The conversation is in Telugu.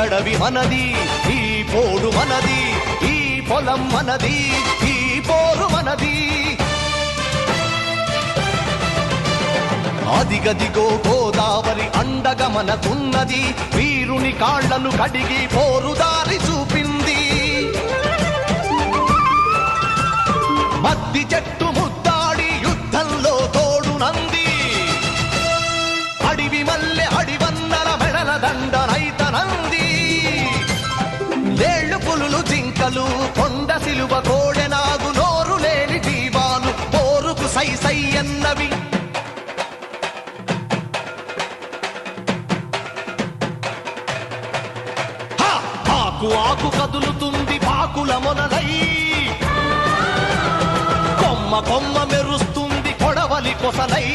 అడవి మనది, ఈ పోడు మనది, ఈ పొలం మనది, ఈ పోరు మనది. అదిగదిగో గోదావరి అండగా మనకున్నది, వీరుని కాళ్లను కడిగి పోరుదారి చూపింది. మద్ది చెట్టు ముద్దాడి యుద్ధంలో తోడునంది, అడివి మల్లె అడివన్నల మెడల దండనైతనంది. లేళ్లు పులులు జింకలు కొండ సిలువ కోడెనాగు నోరు లేని జీవాలు పోరుకు సై సై అన్నవి. ఆకు ఆకు కదులుతుంది పాకుల మొనలై, కొమ్మ కొమ్మ మెరుస్తుంది కొడవలి కొసలై.